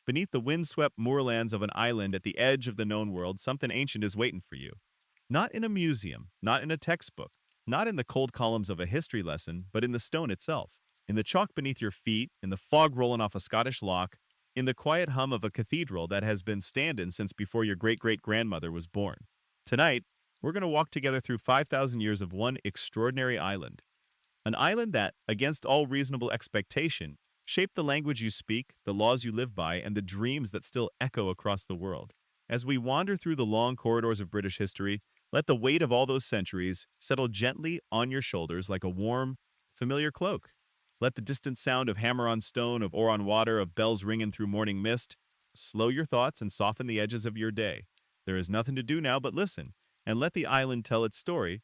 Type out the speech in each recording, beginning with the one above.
Beneath the windswept moorlands of an island at the edge of the known world, something ancient is waiting for you. Not in a museum, not in a textbook, not in the cold columns of a history lesson, but in the stone itself. In the chalk beneath your feet, in the fog rolling off a Scottish loch, in the quiet hum of a cathedral that has been standing since before your great-great-grandmother was born. Tonight, we're going to walk together through 5,000 years of one extraordinary island. An island that, against all reasonable expectation, shaped the language you speak, the laws you live by, and the dreams that still echo across the world. As we wander through the long corridors of British history, let the weight of all those centuries settle gently on your shoulders like a warm, familiar cloak. Let the distant sound of hammer on stone, of oar on water, of bells ringing through morning mist slow your thoughts and soften the edges of your day. There is nothing to do now but listen, and let the island tell its story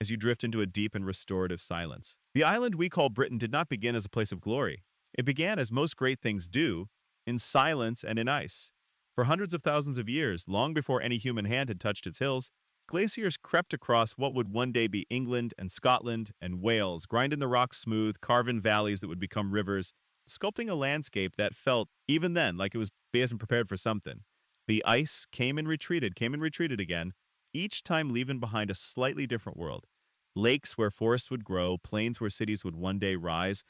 as you drift into a deep and restorative silence. The island we call Britain did not begin as a place of glory. It began, as most great things do, in silence and in ice. For hundreds of thousands of years, long before any human hand had touched its hills, glaciers crept across what would one day be England and Scotland and Wales, grinding the rocks smooth, carving valleys that would become rivers, sculpting a landscape that felt, even then, like it was being prepared for something. The ice came and retreated again, each time leaving behind a slightly different world. Lakes where forests would grow, plains where cities would one day rise,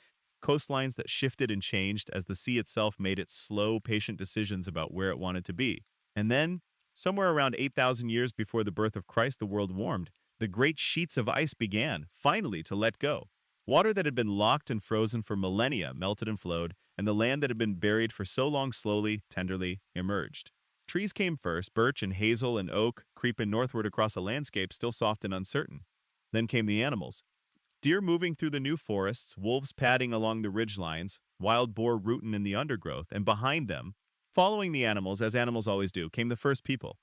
coastlines that shifted and changed as the sea itself made its slow, patient decisions about where it wanted to be. And then, somewhere around 8,000 years before the birth of Christ, the world warmed. The great sheets of ice began, finally, to let go. Water that had been locked and frozen for millennia melted and flowed, and the land that had been buried for so long slowly, tenderly emerged. Trees came first, birch and hazel and oak, creeping northward across a landscape still soft and uncertain. Then came the animals. Deer moving through the new forests, wolves padding along the ridgelines, wild boar rooting in the undergrowth, and behind them, following the animals, as animals always do, came the first people.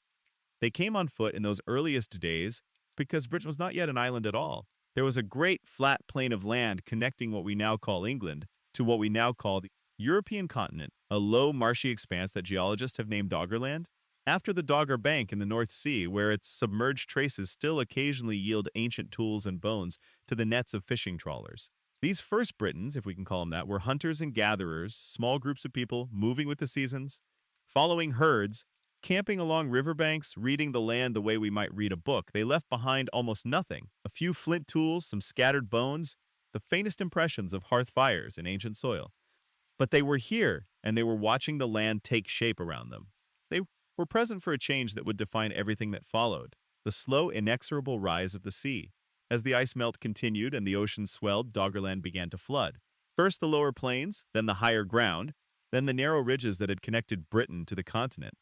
They came on foot in those earliest days because Britain was not yet an island at all. There was a great flat plain of land connecting what we now call England to what we now call the European continent, a low marshy expanse that geologists have named Doggerland, after the Dogger Bank in the North Sea, where its submerged traces still occasionally yield ancient tools and bones to the nets of fishing trawlers. These first Britons, if we can call them that, were hunters and gatherers, small groups of people moving with the seasons, following herds, camping along riverbanks, reading the land the way we might read a book. They left behind almost nothing: a few flint tools, some scattered bones, the faintest impressions of hearth fires in ancient soil. But they were here, and they were watching the land take shape around them. They were present for a change that would define everything that followed: the slow, inexorable rise of the sea. As the ice melt continued and the ocean swelled, Doggerland began to flood. First the lower plains, then the higher ground, then the narrow ridges that had connected Britain to the continent.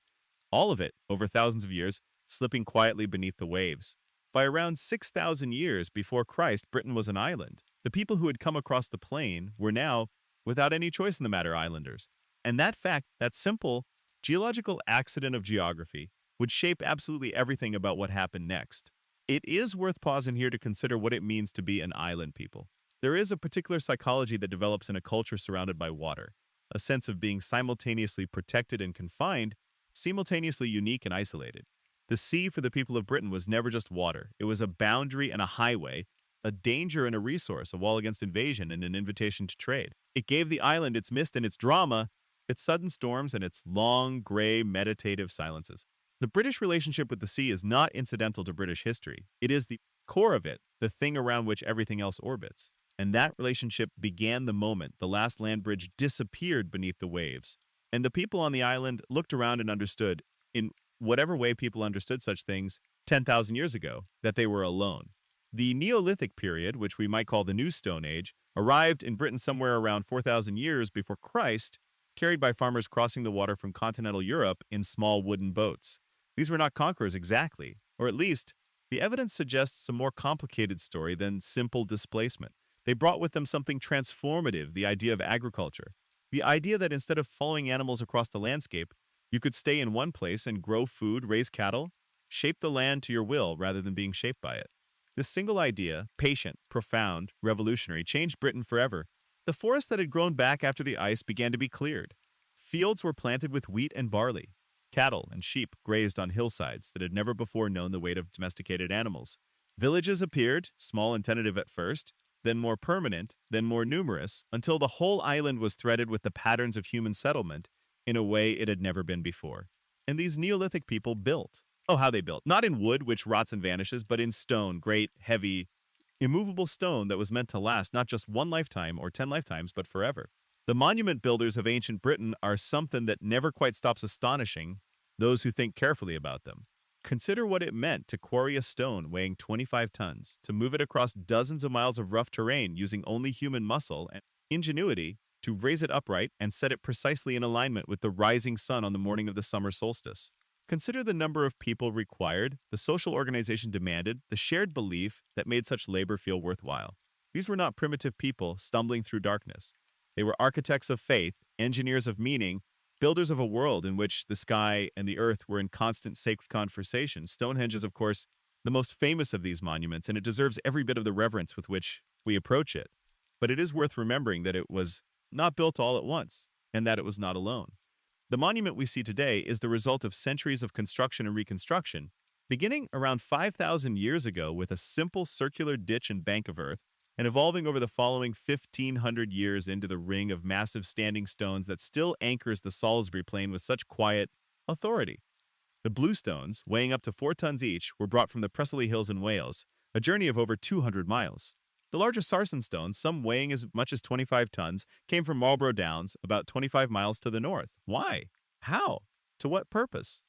All of it, over thousands of years, slipping quietly beneath the waves. By around 6,000 years before Christ, Britain was an island. The people who had come across the plain were now, without any choice in the matter, islanders. And that fact, that simple geological accident of geography, would shape absolutely everything about what happened next. It is worth pausing here to consider what it means to be an island people. There is a particular psychology that develops in a culture surrounded by water, a sense of being simultaneously protected and confined, simultaneously unique and isolated. The sea for the people of Britain was never just water. It was a boundary and a highway, a danger and a resource, a wall against invasion and an invitation to trade. It gave the island its mist and its drama, its sudden storms and its long, gray, meditative silences. The British relationship with the sea is not incidental to British history. It is the core of it, the thing around which everything else orbits. And that relationship began the moment the last land bridge disappeared beneath the waves. And the people on the island looked around and understood, in whatever way people understood such things 10,000 years ago, that they were alone. The Neolithic period, which we might call the New Stone Age, arrived in Britain somewhere around 4,000 years before Christ, carried by farmers crossing the water from continental Europe in small wooden boats. These were not conquerors exactly, or at least, the evidence suggests a more complicated story than simple displacement. They brought with them something transformative, the idea of agriculture. The idea that instead of following animals across the landscape, you could stay in one place and grow food, raise cattle, shape the land to your will rather than being shaped by it. This single idea, patient, profound, revolutionary, changed Britain forever. The forests that had grown back after the ice began to be cleared. Fields were planted with wheat and barley. Cattle and sheep grazed on hillsides that had never before known the weight of domesticated animals. Villages appeared, small and tentative at first, then more permanent, then more numerous, until the whole island was threaded with the patterns of human settlement in a way it had never been before. And these Neolithic people built. Oh, how they built. Not in wood, which rots and vanishes, but in stone, great, heavy, immovable stone that was meant to last not just one lifetime or 10 lifetimes, but forever. The monument builders of ancient Britain are something that never quite stops astonishing those who think carefully about them. Consider what it meant to quarry a stone weighing 25 tons, to move it across dozens of miles of rough terrain using only human muscle and ingenuity, to raise it upright and set it precisely in alignment with the rising sun on the morning of the summer solstice. Consider the number of people required, the social organization demanded, the shared belief that made such labor feel worthwhile. These were not primitive people stumbling through darkness. They were architects of faith, engineers of meaning, builders of a world in which the sky and the earth were in constant sacred conversation. Stonehenge is, of course, the most famous of these monuments, and it deserves every bit of the reverence with which we approach it. But it is worth remembering that it was not built all at once, and that it was not alone. The monument we see today is the result of centuries of construction and reconstruction, beginning around 5,000 years ago with a simple circular ditch and bank of earth, and evolving over the following 1,500 years into the ring of massive standing stones that still anchors the Salisbury Plain with such quiet authority. The blue stones, weighing up to 4 tons each, were brought from the Preseli Hills in Wales, a journey of over 200 miles. The larger sarsen stones, some weighing as much as 25 tons, came from Marlborough Downs, about 25 miles to the north. Why? How? To what purpose?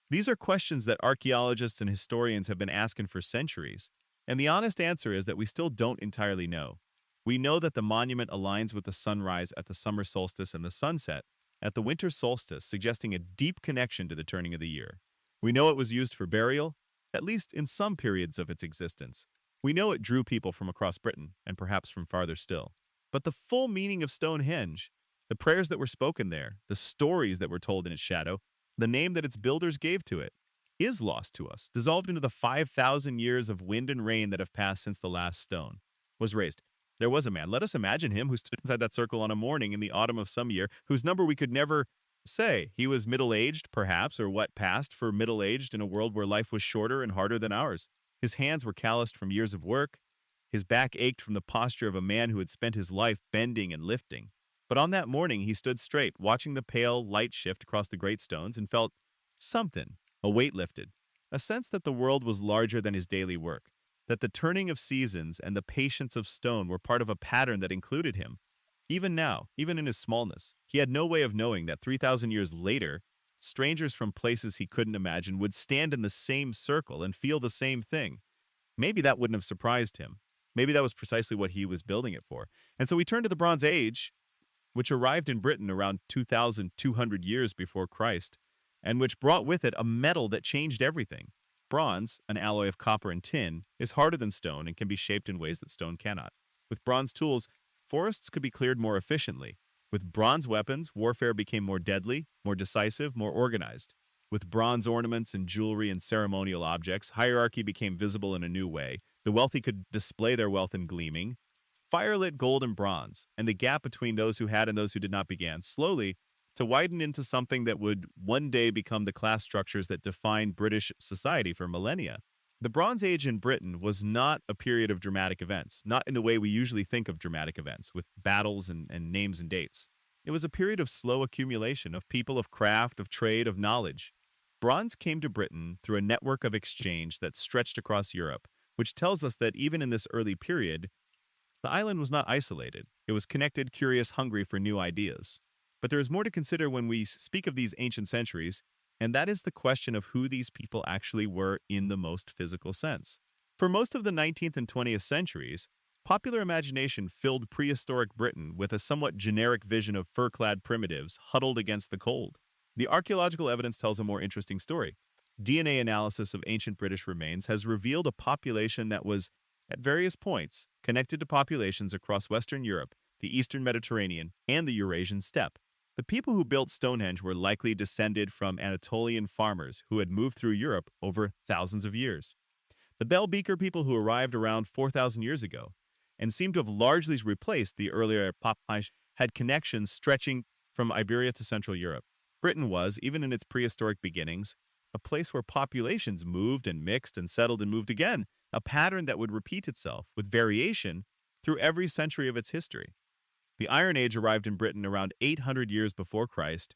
These are questions that archaeologists and historians have been asking for centuries, and the honest answer is that we still don't entirely know. We know that the monument aligns with the sunrise at the summer solstice and the sunset at the winter solstice, suggesting a deep connection to the turning of the year. We know it was used for burial, at least in some periods of its existence. We know it drew people from across Britain, and perhaps from farther still. But the full meaning of Stonehenge, the prayers that were spoken there, the stories that were told in its shadow, the name that its builders gave to it, is lost to us, dissolved into the 5,000 years of wind and rain that have passed since the last stone was raised. There was a man, let us imagine him, who stood inside that circle on a morning in the autumn of some year, whose number we could never say. He was middle-aged, perhaps, or what passed for middle-aged in a world where life was shorter and harder than ours. His hands were calloused from years of work. His back ached from the posture of a man who had spent his life bending and lifting. But on that morning, he stood straight, watching the pale light shift across the great stones, and felt something, a weight lifted, a sense that the world was larger than his daily work, that the turning of seasons and the patience of stone were part of a pattern that included him. Even now, even in his smallness, he had no way of knowing that 3,000 years later, strangers from places he couldn't imagine would stand in the same circle and feel the same thing. Maybe that wouldn't have surprised him. Maybe that was precisely what he was building it for. And so we turn to the Bronze Age, which arrived in Britain around 2,200 years before Christ, and which brought with it a metal that changed everything. Bronze, an alloy of copper and tin, is harder than stone and can be shaped in ways that stone cannot. With bronze tools, forests could be cleared more efficiently. With bronze weapons, warfare became more deadly, more decisive, more organized. With bronze ornaments and jewelry and ceremonial objects, hierarchy became visible in a new way. The wealthy could display their wealth in gleaming. Fire lit gold and bronze, and the gap between those who had and those who did not began slowly to widen into something that would one day become the class structures that defined British society for millennia. The Bronze Age in Britain was not a period of dramatic events, not in the way we usually think of dramatic events, with battles and names and dates. It was a period of slow accumulation of people, of craft, of trade, of knowledge. Bronze came to Britain through a network of exchange that stretched across Europe, which tells us that even in this early period, the island was not isolated. It was connected, curious, hungry for new ideas. But there is more to consider when we speak of these ancient centuries, and that is the question of who these people actually were in the most physical sense. For most of the 19th and 20th centuries, popular imagination filled prehistoric Britain with a somewhat generic vision of fur-clad primitives huddled against the cold. The archaeological evidence tells a more interesting story. DNA analysis of ancient British remains has revealed a population that was, at various points, connected to populations across Western Europe, the Eastern Mediterranean, and the Eurasian steppe. The people who built Stonehenge were likely descended from Anatolian farmers who had moved through Europe over thousands of years. The Bell Beaker people who arrived around 4,000 years ago and seem to have largely replaced the earlier population had connections stretching from Iberia to Central Europe. Britain was, even in its prehistoric beginnings, a place where populations moved and mixed and settled and moved again, a pattern that would repeat itself with variation through every century of its history. The Iron Age arrived in Britain around 800 years before Christ,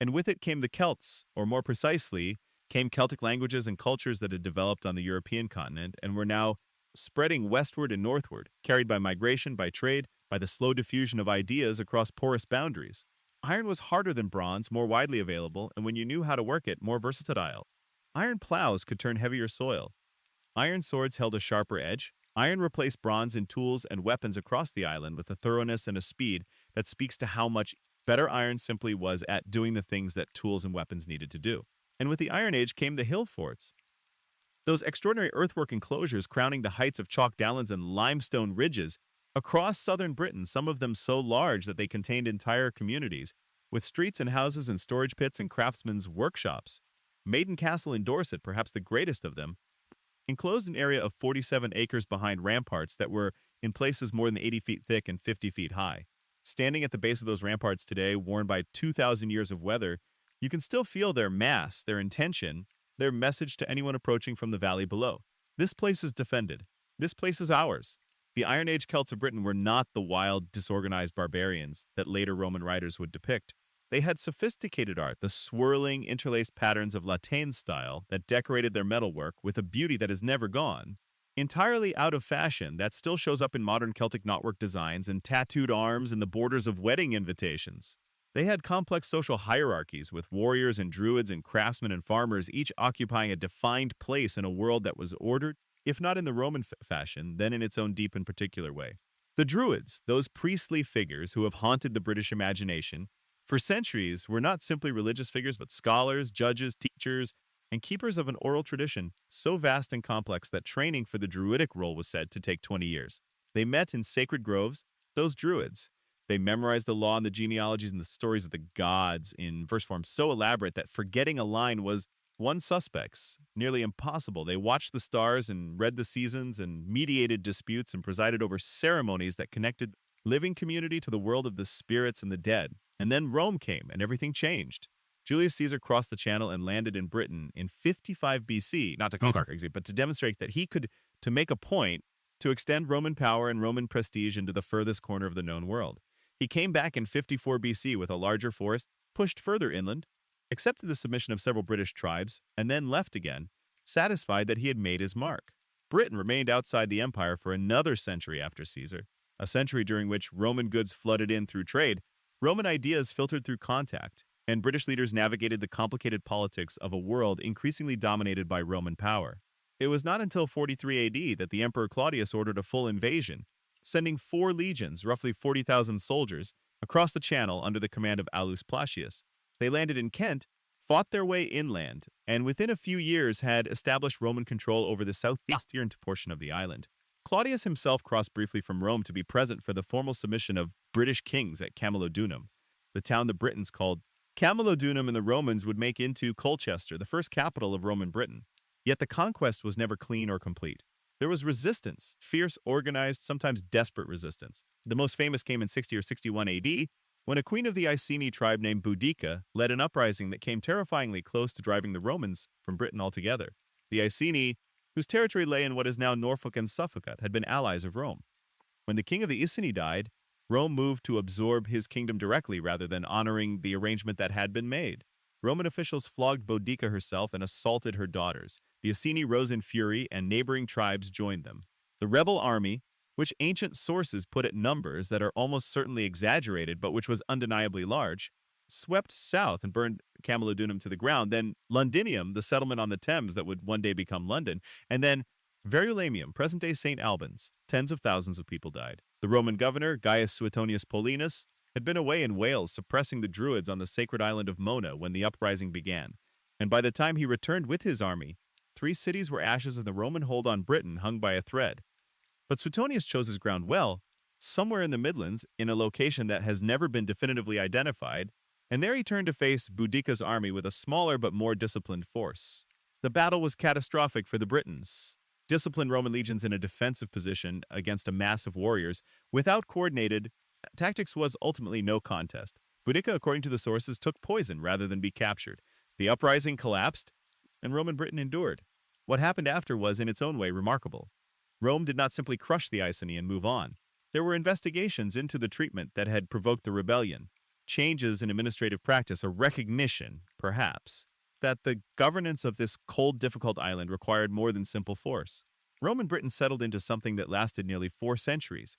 And with it came the Celts, or more precisely, came Celtic languages and cultures that had developed on the European continent and were now spreading westward and northward, carried by migration, by trade, by the slow diffusion of ideas across porous boundaries. Iron was harder than bronze, more widely available, and when you knew how to work it, more versatile. Iron plows could turn heavier soil. Iron swords held a sharper edge. Iron replaced bronze in tools and weapons across the island with a thoroughness and a speed that speaks to how much better iron simply was at doing the things that tools and weapons needed to do. And with the Iron Age came the Hillforts, those extraordinary earthwork enclosures crowning the heights of chalk downlands and limestone ridges across southern Britain, some of them so large that they contained entire communities, with streets and houses and storage pits and craftsmen's workshops. Maiden Castle in Dorset, perhaps the greatest of them, enclosed an area of 47 acres behind ramparts that were in places more than 80 feet thick and 50 feet high. Standing at the base of those ramparts today, worn by 2,000 years of weather, you can still feel their mass, their intention, their message to anyone approaching from the valley below. This place is defended. This place is ours. The Iron Age Celts of Britain were not the wild, disorganized barbarians that later Roman writers would depict. They had sophisticated art, the swirling, interlaced patterns of Latin style that decorated their metalwork with a beauty that is never gone. Entirely out of fashion, that still shows up in modern Celtic knotwork designs and tattooed arms and the borders of wedding invitations. They had complex social hierarchies with warriors and druids and craftsmen and farmers each occupying a defined place in a world that was ordered, if not in the Roman fashion, then in its own deep and particular way. The druids, those priestly figures who have haunted the British imagination, for centuries were not simply religious figures but scholars, judges, teachers, and keepers of an oral tradition so vast and complex that training for the druidic role was said to take 20 years. They met in sacred groves, those druids. They memorized the law and the genealogies and the stories of the gods in verse form so elaborate that forgetting a line was one suspect's nearly impossible. They watched the stars and read the seasons and mediated disputes and presided over ceremonies that connected living community to the world of the spirits and the dead. And then Rome came and everything changed. Julius Caesar crossed the Channel and landed in Britain in 55 BC, not to conquer, but to demonstrate that he could, to make a point, to extend Roman power and Roman prestige into the furthest corner of the known world. He came back in 54 BC with a larger force, pushed further inland, accepted the submission of several British tribes, and then left again, satisfied that he had made his mark. Britain remained outside the empire for another century after Caesar, a century during which Roman goods flooded in through trade, Roman ideas filtered through contact, and British leaders navigated the complicated politics of a world increasingly dominated by Roman power. It was not until 43 AD that the Emperor Claudius ordered a full invasion, sending 4 legions, roughly 40,000 soldiers, across the Channel under the command of Aulus Plautius. They landed in Kent, fought their way inland, and within a few years had established Roman control over the southeastern portion of the island. Claudius himself crossed briefly from Rome to be present for the formal submission of British kings at Camulodunum, the town the Britons called Camulodunum, and the Romans would make into Colchester, the first capital of Roman Britain. Yet the conquest was never clean or complete. There was resistance, fierce, organized, sometimes desperate resistance. The most famous came in 60 or 61 AD, when a queen of the Iceni tribe named Boudicca led an uprising that came terrifyingly close to driving the Romans from Britain altogether. The Iceni, whose territory lay in what is now Norfolk and Suffolk, had been allies of Rome. When the king of the Iceni died, Rome moved to absorb his kingdom directly rather than honoring the arrangement that had been made. Roman officials flogged Boudicca herself and assaulted her daughters. The Iceni rose in fury, and neighboring tribes joined them. The rebel army, which ancient sources put at numbers that are almost certainly exaggerated, but which was undeniably large, swept south and burned Camulodunum to the ground, then Londinium, the settlement on the Thames that would one day become London, and then Verulamium, present-day St. Albans. Tens of thousands of people died. The Roman governor, Gaius Suetonius Paulinus, had been away in Wales suppressing the Druids on the sacred island of Mona when the uprising began, and by the time he returned with his army, 3 cities were ashes and the Roman hold on Britain hung by a thread. But Suetonius chose his ground well, somewhere in the Midlands, in a location that has never been definitively identified, and there he turned to face Boudicca's army with a smaller but more disciplined force. The battle was catastrophic for the Britons. Disciplined Roman legions in a defensive position against a mass of warriors, without coordinated tactics, was ultimately no contest. Boudicca, according to the sources, took poison rather than be captured. The uprising collapsed, and Roman Britain endured. What happened after was, in its own way, remarkable. Rome did not simply crush the Iceni and move on. There were investigations into the treatment that had provoked the rebellion. changes in administrative practice, a recognition, perhaps, that the governance of this cold, difficult island required more than simple force. Roman Britain settled into something that lasted nearly 4 centuries,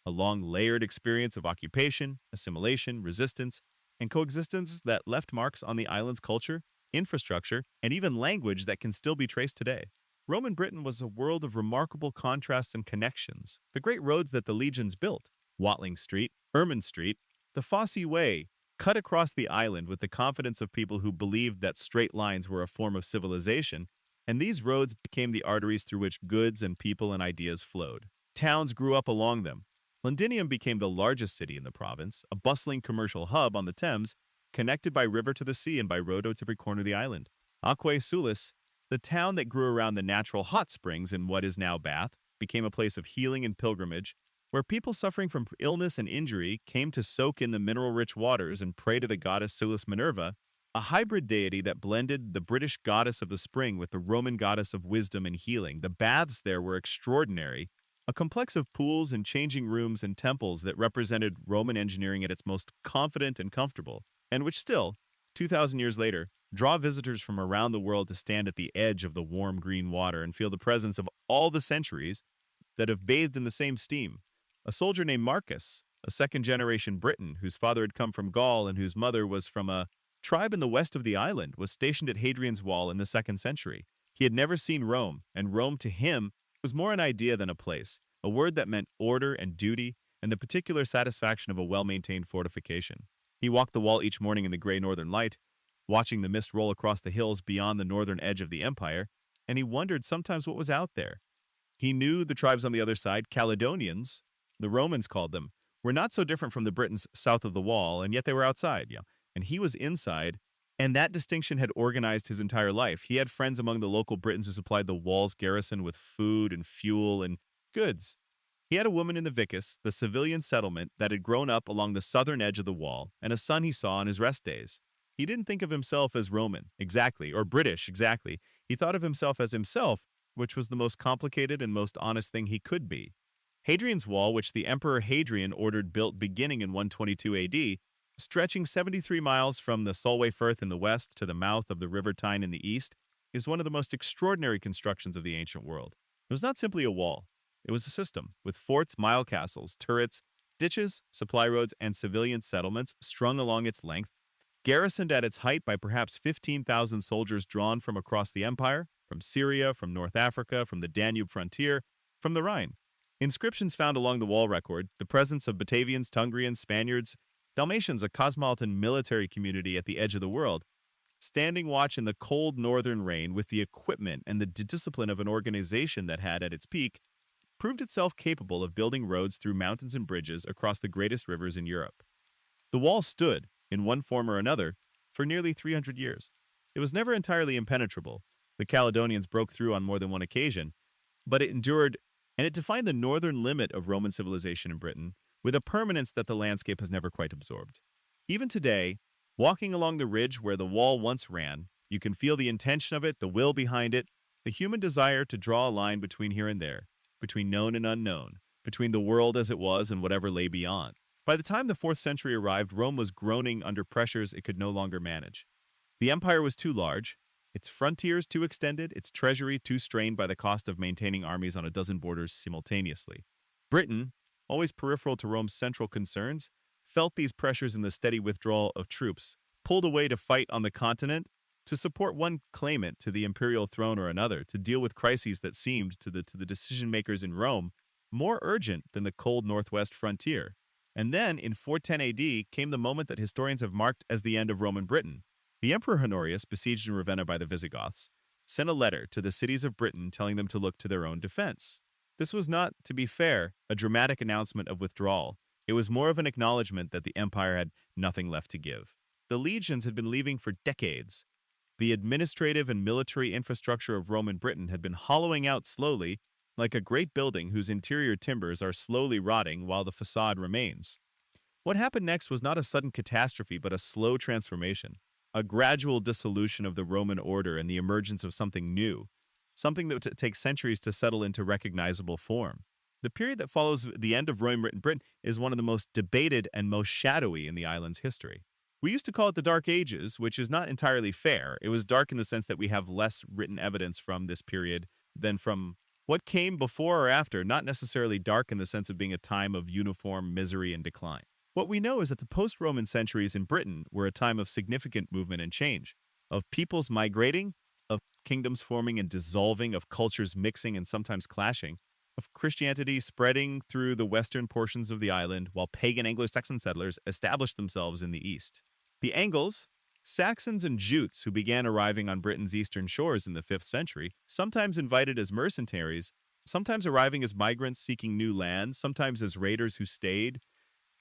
a long, layered experience of occupation, assimilation, resistance, and coexistence that left marks on the island's culture, infrastructure, and even language that can still be traced today. Roman Britain was a world of remarkable contrasts and connections. The great roads that the legions built, Watling Street, Ermine Street, the Fosse Way, cut across the island with the confidence of people who believed that straight lines were a form of civilization, and these roads became the arteries through which goods and people and ideas flowed. Towns grew up along them. Londinium became the largest city in the province, a bustling commercial hub on the Thames, connected by river to the sea and by road to every corner of the island. Aquae Sulis, the town that grew around the natural hot springs in what is now Bath, became a place of healing and pilgrimage, where people suffering from illness and injury came to soak in the mineral-rich waters and pray to the goddess Sulis Minerva, a hybrid deity that blended the British goddess of the spring with the Roman goddess of wisdom and healing. The baths there were extraordinary, a complex of pools and changing rooms and temples that represented Roman engineering at its most confident and comfortable, and which still, 2,000 years later, draw visitors from around the world to stand at the edge of the warm green water and feel the presence of all the centuries that have bathed in the same steam. A soldier named Marcus, a second-generation Briton whose father had come from Gaul and whose mother was from a tribe in the west of the island, was stationed at Hadrian's Wall in the 2nd century. He had never seen Rome, and Rome to him was more an idea than a place, a word that meant order and duty and the particular satisfaction of a well-maintained fortification. He walked the wall each morning in the gray northern light, watching the mist roll across the hills beyond the northern edge of the empire, and he wondered sometimes what was out there. He knew the tribes on the other side, Caledonians, the Romans called them, were not so different from the Britons south of the wall, and yet they were outside, and he was inside, and that distinction had organized his entire life. He had friends among the local Britons who supplied the wall's garrison with food and fuel and goods. He had a woman in the Vicus, the civilian settlement that had grown up along the southern edge of the wall, and a son he saw on his rest days. He didn't think of himself as Roman, exactly, or British, exactly. He thought of himself as himself, which was the most complicated and most honest thing he could be. Hadrian's Wall, which the Emperor Hadrian ordered built beginning in 122 AD, stretching 73 miles from the Solway Firth in the west to the mouth of the River Tyne in the east, is one of the most extraordinary constructions of the ancient world. It was not simply a wall. It was a system, with forts, mile castles, turrets, ditches, supply roads, and civilian settlements strung along its length, garrisoned at its height by perhaps 15,000 soldiers drawn from across the empire, from Syria, from North Africa, from the Danube frontier, from the Rhine. Inscriptions found along the wall record the presence of Batavians, Tungrians, Spaniards, Dalmatians, a cosmopolitan military community at the edge of the world, standing watch in the cold northern rain with the equipment and the discipline of an organization that had, at its peak, proved itself capable of building roads through mountains and bridges across the greatest rivers in Europe. The wall stood, in one form or another, for nearly 300 years. It was never entirely impenetrable. The Caledonians broke through on more than one occasion, but it endured, and it defined the northern limit of Roman civilization in Britain with a permanence that the landscape has never quite absorbed. Even today, walking along the ridge where the wall once ran, you can feel the intention of it, the will behind it, the human desire to draw a line between here and there, between known and unknown, between the world as it was and whatever lay beyond. By the time the 4th century arrived, Rome was groaning under pressures it could no longer manage. The empire was too large, its frontiers too extended, its treasury too strained by the cost of maintaining armies on a dozen borders simultaneously. Britain, always peripheral to Rome's central concerns, felt these pressures in the steady withdrawal of troops, pulled away to fight on the continent, to support one claimant to the imperial throne or another, to deal with crises that seemed, to the decision-makers in Rome, more urgent than the cold northwest frontier. And then, in 410 AD, came the moment that historians have marked as the end of Roman Britain. The Emperor Honorius, besieged in Ravenna by the Visigoths, sent a letter to the cities of Britain telling them to look to their own defense. This was not, to be fair, a dramatic announcement of withdrawal. It was more of an acknowledgement that the empire had nothing left to give. The legions had been leaving for decades. The administrative and military infrastructure of Roman Britain had been hollowing out slowly, like a great building whose interior timbers are slowly rotting while the facade remains. What happened next was not a sudden catastrophe, but a slow transformation, a gradual dissolution of the Roman order and the emergence of something new, something that would take centuries to settle into recognizable form. The period that follows the end of Roman Britain is one of the most debated and most shadowy in the island's history. We used to call it the Dark Ages, which is not entirely fair. It was dark in the sense that we have less written evidence from this period than from what came before or after, not necessarily dark in the sense of being a time of uniform misery and decline. What we know is that the post-Roman centuries in Britain were a time of significant movement and change, of peoples migrating, of kingdoms forming and dissolving, of cultures mixing and sometimes clashing, of Christianity spreading through the western portions of the island while pagan Anglo-Saxon settlers established themselves in the east. The Angles, Saxons and Jutes who began arriving on Britain's eastern shores in the 5th century, sometimes invited as mercenaries, sometimes arriving as migrants seeking new lands, sometimes as raiders who stayed,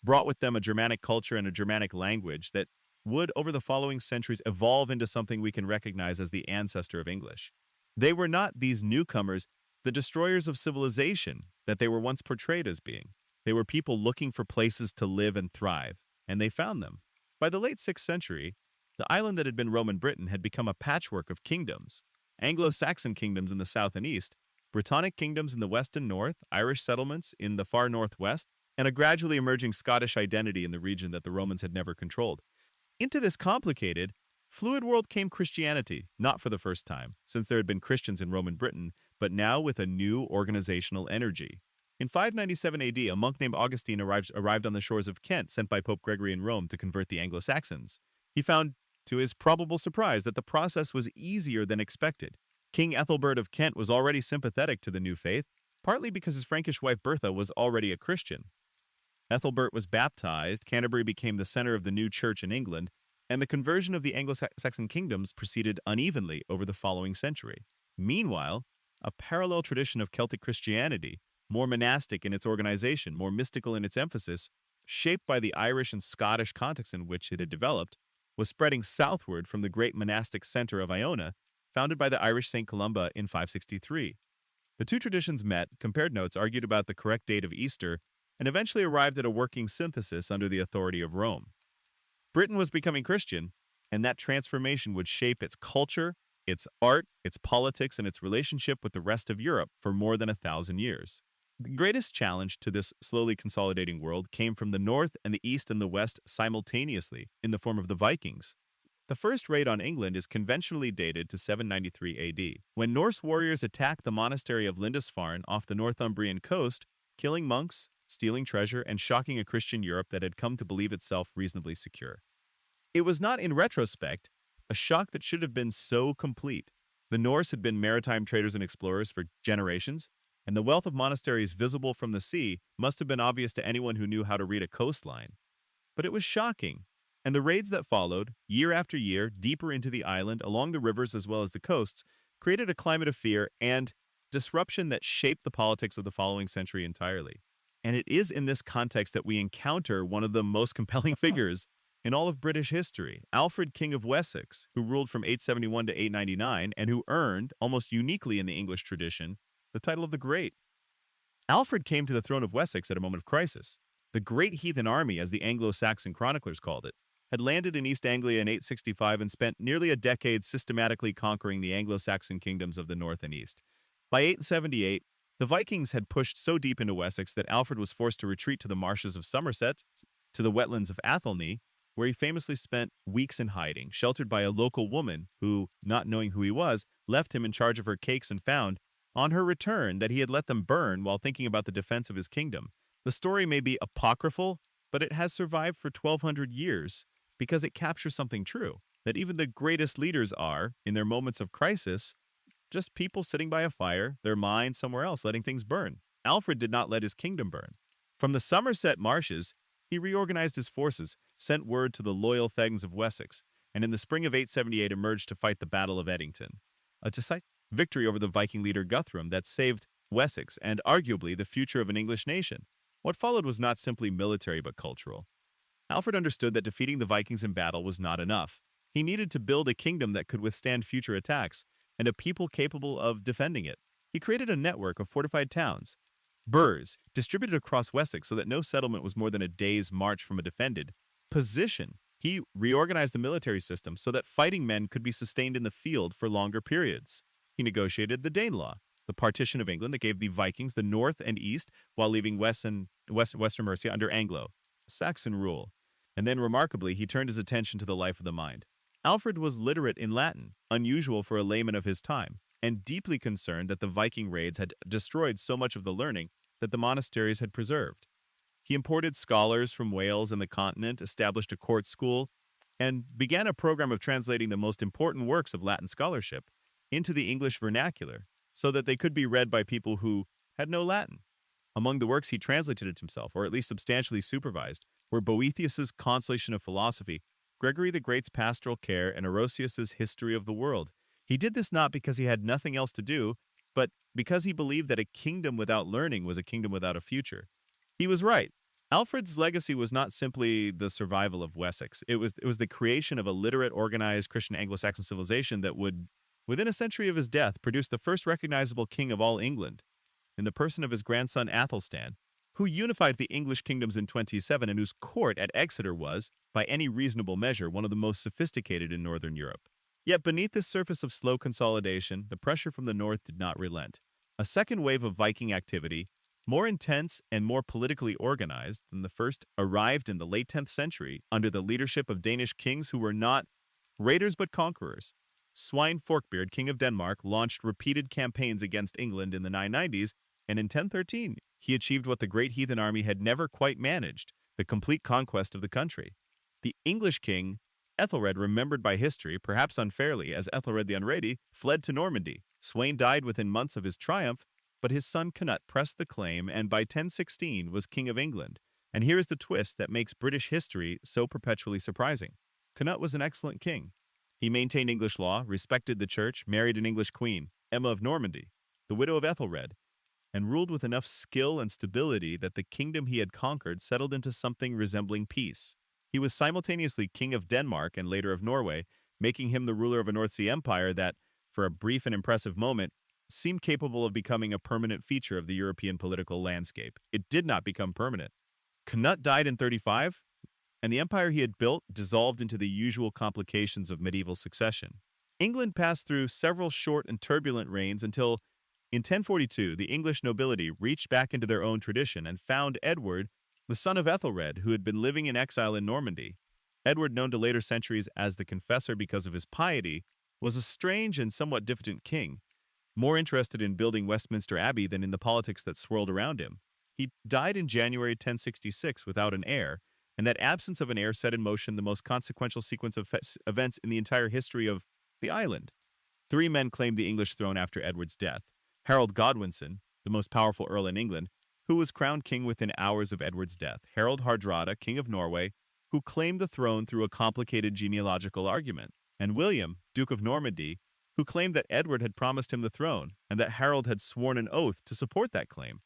brought with them a Germanic culture and a Germanic language that would, over the following centuries, evolve into something we can recognize as the ancestor of English. They were not, these newcomers, the destroyers of civilization that they were once portrayed as being. They were people looking for places to live and thrive, and they found them. By the late 6th century, the island that had been Roman Britain had become a patchwork of kingdoms. Anglo-Saxon kingdoms in the south and east, Britannic kingdoms in the west and north, Irish settlements in the far northwest, and a gradually emerging Scottish identity in the region that the Romans had never controlled. Into this complicated, fluid world came Christianity, not for the first time, since there had been Christians in Roman Britain, but now with a new organizational energy. In 597 AD, a monk named Augustine arrived on the shores of Kent, sent by Pope Gregory in Rome to convert the Anglo-Saxons. He found, to his probable surprise, that the process was easier than expected. King Ethelbert of Kent was already sympathetic to the new faith, partly because his Frankish wife Bertha was already a Christian. Ethelbert was baptized, Canterbury became the center of the new church in England, and the conversion of the Anglo-Saxon kingdoms proceeded unevenly over the following century. Meanwhile, a parallel tradition of Celtic Christianity, more monastic in its organization, more mystical in its emphasis, shaped by the Irish and Scottish context in which it had developed, was spreading southward from the great monastic center of Iona, founded by the Irish St. Columba in 563. The two traditions met, compared notes, argued about the correct date of Easter, and eventually arrived at a working synthesis under the authority of Rome. Britain was becoming Christian, and that transformation would shape its culture, its art, its politics, and its relationship with the rest of Europe for more than 1,000 years. The greatest challenge to this slowly consolidating world came from the north and the east and the west simultaneously, in the form of the Vikings. The first raid on England is conventionally dated to 793 AD, when Norse warriors attacked the monastery of Lindisfarne off the Northumbrian coast, killing monks, stealing treasure, and shocking a Christian Europe that had come to believe itself reasonably secure. It was not, in retrospect, a shock that should have been so complete. The Norse had been maritime traders and explorers for generations, and the wealth of monasteries visible from the sea must have been obvious to anyone who knew how to read a coastline. But it was shocking, and the raids that followed, year after year, deeper into the island, along the rivers as well as the coasts, created a climate of fear and disruption that shaped the politics of the following century entirely. And it is in this context that we encounter one of the most compelling figures in all of British history, Alfred, King of Wessex, who ruled from 871 to 899 and who earned, almost uniquely in the English tradition, the title of the Great. Alfred came to the throne of Wessex at a moment of crisis. The Great Heathen Army, as the Anglo-Saxon chroniclers called it, had landed in East Anglia in 865 and spent nearly a decade systematically conquering the Anglo-Saxon kingdoms of the north and east. By 878, the Vikings had pushed so deep into Wessex that Alfred was forced to retreat to the marshes of Somerset, to the wetlands of Athelney, where he famously spent weeks in hiding, sheltered by a local woman who, not knowing who he was, left him in charge of her cakes and found, on her return, that he had let them burn while thinking about the defense of his kingdom. The story may be apocryphal, but it has survived for 1,200 years because it captures something true, that even the greatest leaders are, in their moments of crisis, just people sitting by a fire, their mind somewhere else, letting things burn. Alfred did not let his kingdom burn. From the Somerset marshes, he reorganized his forces, sent word to the loyal Thegns of Wessex, and in the spring of 878 emerged to fight the Battle of Edington, a decisive victory over the Viking leader Guthrum that saved Wessex and arguably the future of an English nation. What followed was not simply military but cultural. Alfred understood that defeating the Vikings in battle was not enough. He needed to build a kingdom that could withstand future attacks and a people capable of defending it. He created a network of fortified towns, burhs, distributed across Wessex so that no settlement was more than a day's march from a defended position. He reorganized the military system so that fighting men could be sustained in the field for longer periods. He negotiated the Danelaw, the partition of England that gave the Vikings the north and east, while leaving Western Mercia under Anglo-Saxon rule. And then, remarkably, he turned his attention to the life of the mind. Alfred was literate in Latin, unusual for a layman of his time, and deeply concerned that the Viking raids had destroyed so much of the learning that the monasteries had preserved. He imported scholars from Wales and the continent, established a court school, and began a program of translating the most important works of Latin scholarship into the English vernacular so that they could be read by people who had no Latin. Among the works he translated it himself, or at least substantially supervised, were Boethius's Consolation of Philosophy, Gregory the Great's Pastoral Care, and Orosius's History of the World. He did this not because he had nothing else to do, but because he believed that a kingdom without learning was a kingdom without a future. He was right. Alfred's legacy was not simply the survival of Wessex. It was the creation of a literate, organized Christian Anglo-Saxon civilization that would, within a century of his death, produce the first recognizable king of all England, in the person of his grandson Athelstan, who unified the English kingdoms in 27 and whose court at Exeter was, by any reasonable measure, one of the most sophisticated in northern Europe. Yet beneath this surface of slow consolidation, the pressure from the north did not relent. A second wave of Viking activity, more intense and more politically organized than the first, arrived in the late 10th century under the leadership of Danish kings who were not raiders but conquerors. Svein Forkbeard, king of Denmark, launched repeated campaigns against England in the 990s, and in 1013 he achieved what the great heathen army had never quite managed, the complete conquest of the country. The English king, Ethelred, remembered by history, perhaps unfairly, as Ethelred the Unready, fled to Normandy. Sweyn died within months of his triumph, but his son Cnut pressed the claim and by 1016 was king of England. And here is the twist that makes British history so perpetually surprising. Cnut was an excellent king. He maintained English law, respected the church, married an English queen, Emma of Normandy, the widow of Ethelred, and ruled with enough skill and stability that the kingdom he had conquered settled into something resembling peace. He was simultaneously king of Denmark and later of Norway, making him the ruler of a North Sea empire that, for a brief and impressive moment, seemed capable of becoming a permanent feature of the European political landscape. It did not become permanent. Cnut died in 35, and the empire he had built dissolved into the usual complications of medieval succession. England passed through several short and turbulent reigns until, in 1042, the English nobility reached back into their own tradition and found Edward, the son of Ethelred, who had been living in exile in Normandy. Edward, known to later centuries as the Confessor because of his piety, was a strange and somewhat diffident king, more interested in building Westminster Abbey than in the politics that swirled around him. He died in January 1066 without an heir, and that absence of an heir set in motion the most consequential sequence of events in the entire history of the island. 3 men claimed the English throne after Edward's death. Harold Godwinson, the most powerful earl in England, who was crowned king within hours of Edward's death. Harold Hardrada, king of Norway, who claimed the throne through a complicated genealogical argument. And William, Duke of Normandy, who claimed that Edward had promised him the throne and that Harold had sworn an oath to support that claim.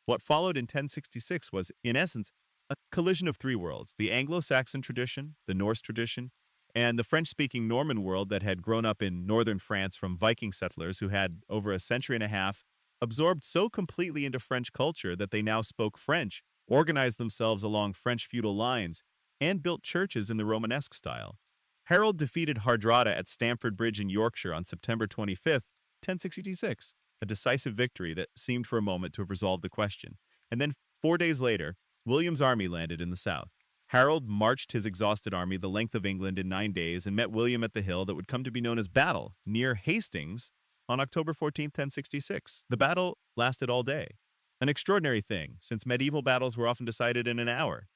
What followed in 1066 was, in essence, a collision of 3 worlds: the Anglo-Saxon tradition, the Norse tradition, and the French-speaking Norman world that had grown up in northern France from Viking settlers who had, over a century and a half, absorbed so completely into French culture that they now spoke French, organized themselves along French feudal lines, and built churches in the Romanesque style. Harold defeated Hardrada at Stamford Bridge in Yorkshire on September 25th, 1066, a decisive victory that seemed for a moment to have resolved the question. And then 4 days later, William's army landed in the south. Harold marched his exhausted army the length of England in 9 days and met William at the hill that would come to be known as Battle, near Hastings, on October 14th, 1066. The battle lasted all day, an extraordinary thing, since medieval battles were often decided in an hour.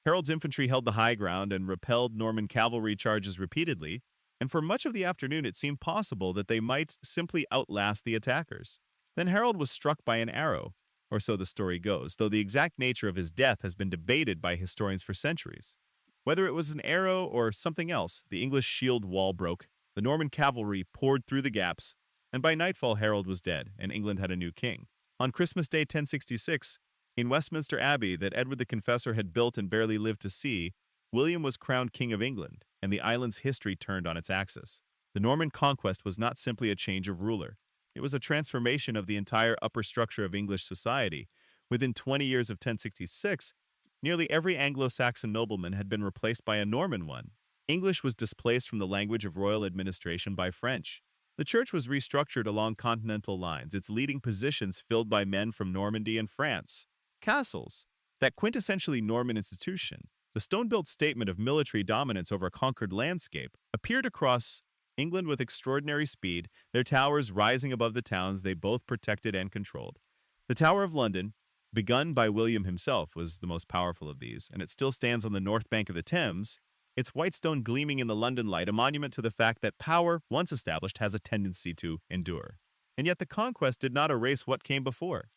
Harold's infantry held the high ground and repelled Norman cavalry charges repeatedly, and for much of the afternoon it seemed possible that they might simply outlast the attackers. Then Harold was struck by an arrow, or so the story goes, though the exact nature of his death has been debated by historians for centuries. Whether it was an arrow or something else, the English shield wall broke, the Norman cavalry poured through the gaps, and by nightfall Harold was dead, and England had a new king. On Christmas Day 1066, in Westminster Abbey that Edward the Confessor had built and barely lived to see, William was crowned King of England, and the island's history turned on its axis. The Norman conquest was not simply a change of ruler. It was a transformation of the entire upper structure of English society. Within 20 years of 1066, nearly every Anglo-Saxon nobleman had been replaced by a Norman one. English was displaced from the language of royal administration by French. The church was restructured along continental lines, its leading positions filled by men from Normandy and France. Castles, that quintessentially Norman institution, the stone-built statement of military dominance over a conquered landscape, appeared across England with extraordinary speed, their towers rising above the towns they both protected and controlled. The Tower of London, begun by William himself, was the most powerful of these, and it still stands on the north bank of the Thames, its white stone gleaming in the London light, a monument to the fact that power, once established, has a tendency to endure. And yet the conquest did not erase what came before.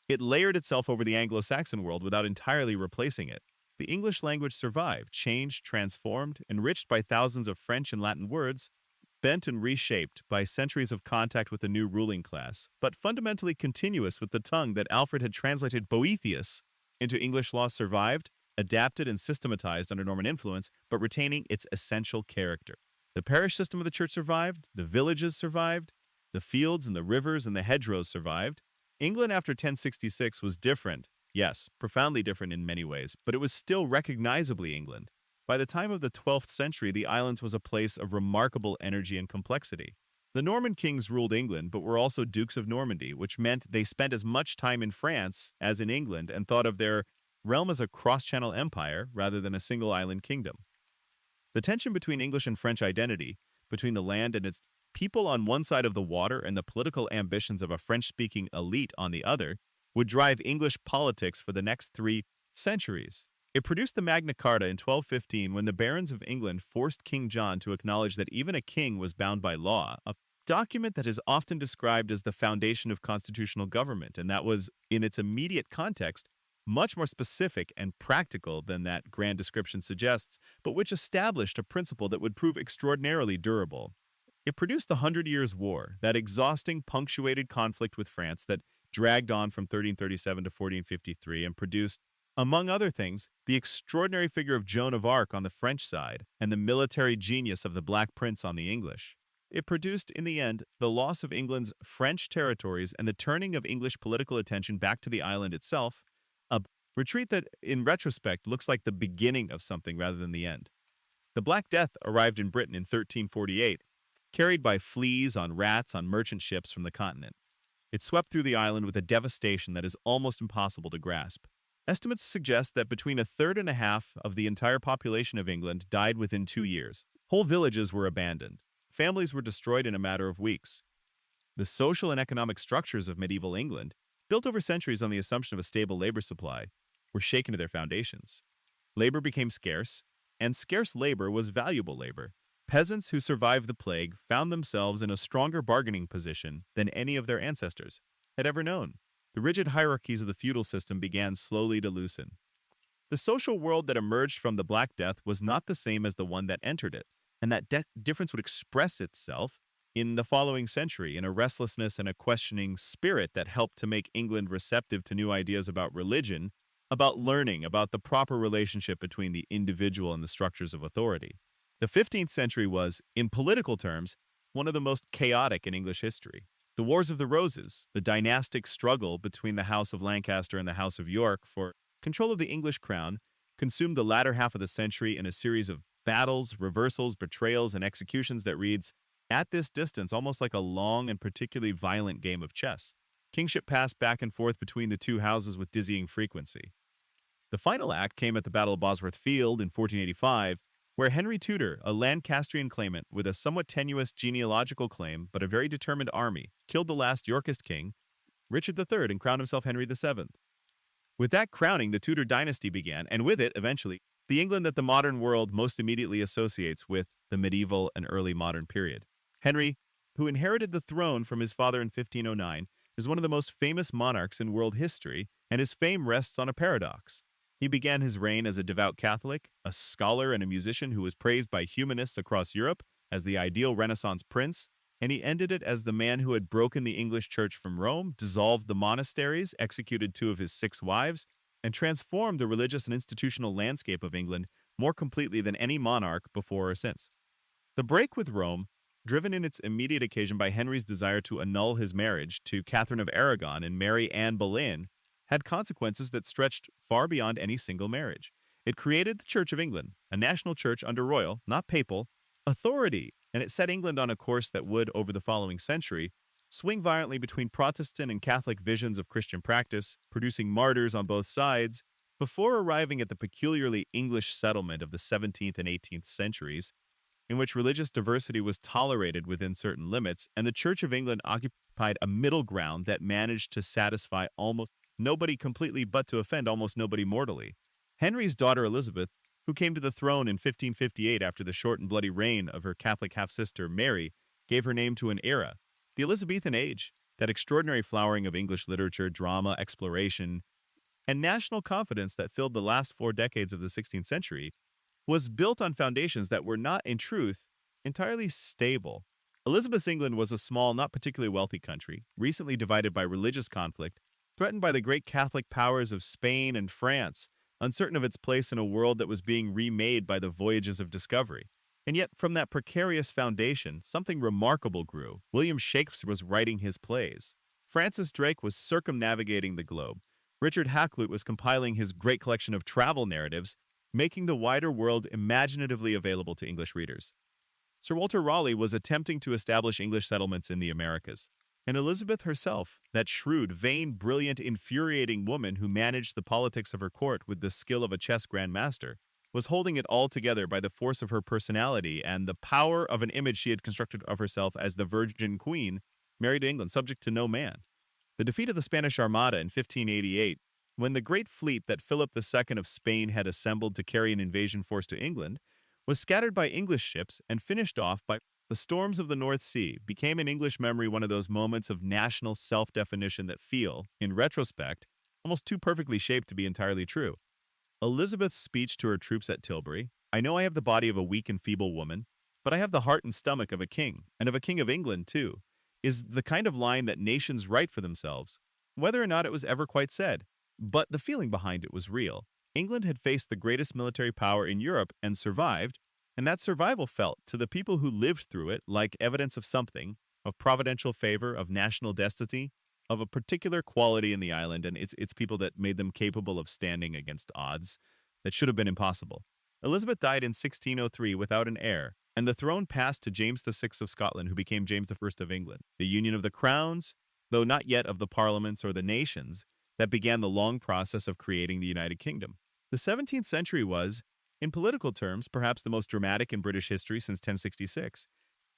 It layered itself over the Anglo-Saxon world without entirely replacing it. The English language survived, changed, transformed, enriched by thousands of French and Latin words, bent and reshaped by centuries of contact with the new ruling class, but fundamentally continuous with the tongue that Alfred had translated Boethius into English law survived, adapted and systematized under Norman influence, but retaining its essential character. The parish system of the church survived, the villages survived, the fields and the rivers and the hedgerows survived. England after 1066 was different, yes, profoundly different in many ways, but it was still recognizably England. By the time of the 12th century, the island was a place of remarkable energy and complexity. The Norman kings ruled England, but were also dukes of Normandy, which meant they spent as much time in France as in England and thought of their realm as a cross-channel empire rather than a single island kingdom. The tension between English and French identity, between the land and its people on one side of the water and the political ambitions of a French-speaking elite on the other, would drive English politics for the next 3 centuries. It produced the Magna Carta in 1215 when the barons of England forced King John to acknowledge that even a king was bound by law, a document that is often described as the foundation of constitutional government, and that was, in its immediate context, much more specific and practical than that grand description suggests, but which established a principle that would prove extraordinarily durable. It produced the 100 Years' War, that exhausting, punctuated conflict with France that dragged on from 1337 to 1453 and produced, among other things, the extraordinary figure of Joan of Arc on the French side and the military genius of the Black Prince on the English. It produced, in the end, the loss of England's French territories and the turning of English political attention back to the island itself, a retreat that, in retrospect, looks like the beginning of something rather than the end. The Black Death arrived in Britain in 1348, carried by fleas on rats on merchant ships from the continent. It swept through the island with a devastation that is almost impossible to grasp. Estimates suggest that between a third and a half of the entire population of England died within 2 years. Whole villages were abandoned. Families were destroyed in a matter of weeks. The social and economic structures of medieval England, built over centuries on the assumption of a stable labor supply, were shaken to their foundations. Labor became scarce, and scarce labor was valuable labor. Peasants who survived the plague found themselves in a stronger bargaining position than any of their ancestors had ever known. The rigid hierarchies of the feudal system began slowly to loosen. The social world that emerged from the Black Death was not the same as the one that entered it, and that difference would express itself in the following century in a restlessness and a questioning spirit that helped to make England receptive to new ideas about religion, about learning, about the proper relationship between the individual and the structures of authority. The 15th century was, in political terms, one of the most chaotic in English history. The Wars of the Roses, the dynastic struggle between the House of Lancaster and the House of York for control of the English crown, consumed the latter half of the century in a series of battles, reversals, betrayals, and executions that reads, at this distance, almost like a long and particularly violent game of chess. Kingship passed back and forth between the two houses with dizzying frequency. The final act came at the Battle of Bosworth Field in 1485, where Henry Tudor, a Lancastrian claimant with a somewhat tenuous genealogical claim but a very determined army, killed the last Yorkist king, Richard III, and crowned himself Henry VII. With that crowning, the Tudor dynasty began, and with it, eventually, the England that the modern world most immediately associates with the medieval and early modern period. Henry, who inherited the throne from his father in 1509, is one of the most famous monarchs in world history, and his fame rests on a paradox. He began his reign as a devout Catholic, a scholar and a musician who was praised by humanists across Europe as the ideal Renaissance prince, and he ended it as the man who had broken the English church from Rome, dissolved the monasteries, executed 2 of his 6 wives, and transformed the religious and institutional landscape of England more completely than any monarch before or since. The break with Rome, driven in its immediate occasion by Henry's desire to annul his marriage to Catherine of Aragon and marry Anne Boleyn, had consequences that stretched far beyond any single marriage. It created the Church of England, a national church under royal, not papal, authority, and it set England on a course that would, over the following century, swing violently between Protestant and Catholic visions of Christian practice, producing martyrs on both sides, before arriving at the peculiarly English settlement of the 17th and 18th centuries, in which religious diversity was tolerated within certain limits, and the Church of England occupied a middle ground that managed to satisfy almost nobody completely but to offend almost nobody mortally. Henry's daughter Elizabeth, who came to the throne in 1558 after the short and bloody reign of her Catholic half-sister Mary, gave her name to an era, the Elizabethan age, that extraordinary flowering of English literature, drama, exploration, and national confidence that filled the last 4 decades of the 16th century, was built on foundations that were not, in truth, entirely stable. Elizabeth's England was a small, not particularly wealthy country, recently divided by religious conflict, threatened by the great Catholic powers of Spain and France, uncertain of its place in a world that was being remade by the voyages of discovery. And yet, from that precarious foundation, something remarkable grew. William Shakespeare was writing his plays. Francis Drake was circumnavigating the globe. Richard Hakluyt was compiling his great collection of travel narratives, making the wider world imaginatively available to English readers. Sir Walter Raleigh was attempting to establish English settlements in the Americas. And Elizabeth herself, that shrewd, vain, brilliant, infuriating woman who managed the politics of her court with the skill of a chess grandmaster, was holding it all together by the force of her personality and the power of an image she had constructed of herself as the Virgin Queen, married to England, subject to no man. The defeat of the Spanish Armada in 1588, when the great fleet that Philip II of Spain had assembled to carry an invasion force to England, was scattered by English ships and finished off by the storms of the North Sea, became in English memory one of those moments of national self-definition that feel, in retrospect, almost too perfectly shaped to be entirely true. Elizabeth's speech to her troops at Tilbury, "I know I have the body of a weak and feeble woman, but I have the heart and stomach of a king, and of a king of England, too," is the kind of line that nations write for themselves, whether or not it was ever quite said. But the feeling behind it was real. England had faced the greatest military power in Europe and survived, and that survival felt, to the people who lived through it, like evidence of something, of providential favor, of national destiny, of a particular quality in the island and its people that made them capable of standing against odds that should have been impossible. Elizabeth died in 1603 without an heir, and the throne passed to James VI of Scotland, who became James I of England. The union of the crowns, though not yet of the parliaments or the nations, that began the long process of creating the United Kingdom. The 17th century was, in political terms, perhaps the most dramatic in British history since 1066.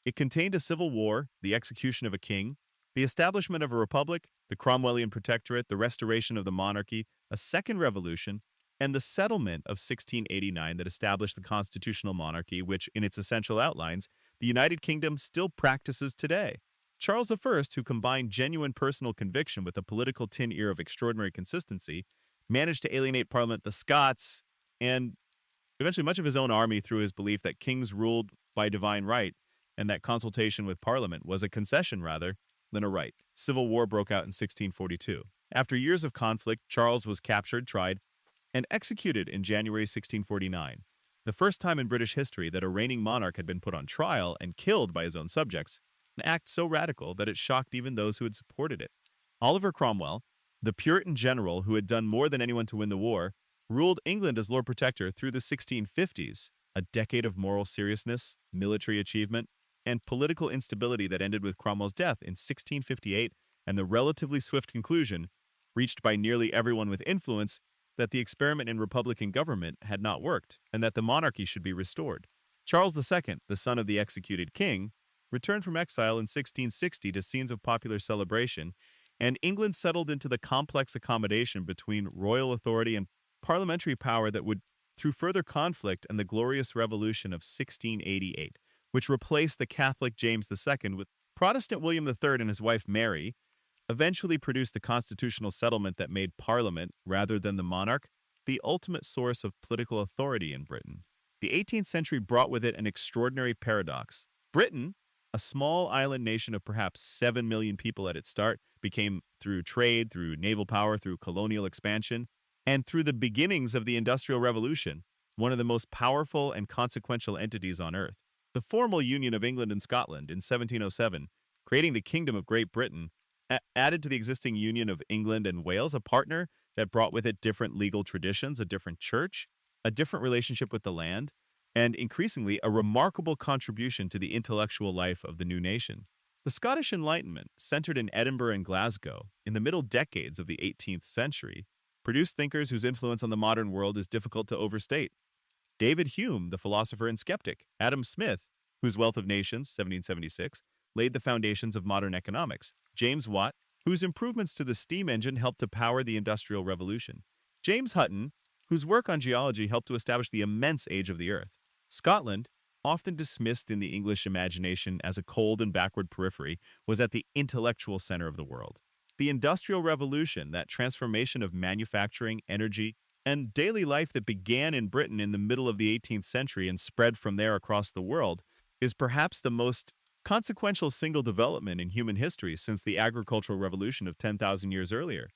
It contained a civil war, the execution of a king, the establishment of a republic, the Cromwellian protectorate, the restoration of the monarchy, a second revolution, and the settlement of 1689 that established the constitutional monarchy, which, in its essential outlines, the United Kingdom still practices today. Charles I, who combined genuine personal conviction with a political tin ear of extraordinary consistency, managed to alienate Parliament, the Scots, and eventually much of his own army through his belief that kings ruled by divine right, and that consultation with Parliament was a concession rather than a right. Civil war broke out in 1642. After years of conflict, Charles was captured, tried, and executed in January 1649, the first time in British history that a reigning monarch had been put on trial and killed by his own subjects, an act so radical that it shocked even those who had supported it. Oliver Cromwell, the Puritan general who had done more than anyone to win the war, ruled England as Lord Protector through the 1650s, a decade of moral seriousness, military achievement, and political instability that ended with Cromwell's death in 1658 and the relatively swift conclusion, reached by nearly everyone with influence, that the experiment in republican government had not worked and that the monarchy should be restored. Charles II, the son of the executed king, returned from exile in 1660 to scenes of popular celebration, and England settled into the complex accommodation between royal authority and parliamentary power that would, through further conflict and the glorious revolution of 1688, which replaced the Catholic James II with Protestant William III and his wife Mary, eventually produced the constitutional settlement that made Parliament, rather than the monarch, the ultimate source of political authority in Britain. The 18th century brought with it an extraordinary paradox. Britain, a small island nation of perhaps 7 million people at its start, became, through trade, through naval power, through colonial expansion, and through the beginnings of the Industrial Revolution, one of the most powerful and consequential entities on earth. The formal union of England and Scotland in 1707, creating the Kingdom of Great Britain, added to the existing union of England and Wales a partner that brought with it different legal traditions, a different church, a different relationship with the land, and increasingly a remarkable contribution to the intellectual life of the new nation. The Scottish Enlightenment, centered in Edinburgh and Glasgow in the middle decades of the 18th century, produced thinkers whose influence on the modern world is difficult to overstate. David Hume, the philosopher and skeptic, Adam Smith, whose Wealth of Nations, 1776, laid the foundations of modern economics, James Watt, whose improvements to the steam engine helped to power the Industrial Revolution, James Hutton, whose work on geology helped to establish the immense age of the Earth. Scotland, often dismissed in the English imagination as a cold and backward periphery, was at the intellectual center of the world. The Industrial Revolution, that transformation of manufacturing, energy, and daily life that began in Britain in the middle of the 18th century and spread from there across the world, is perhaps the most consequential single development in human history since the agricultural revolution of 10,000 years earlier.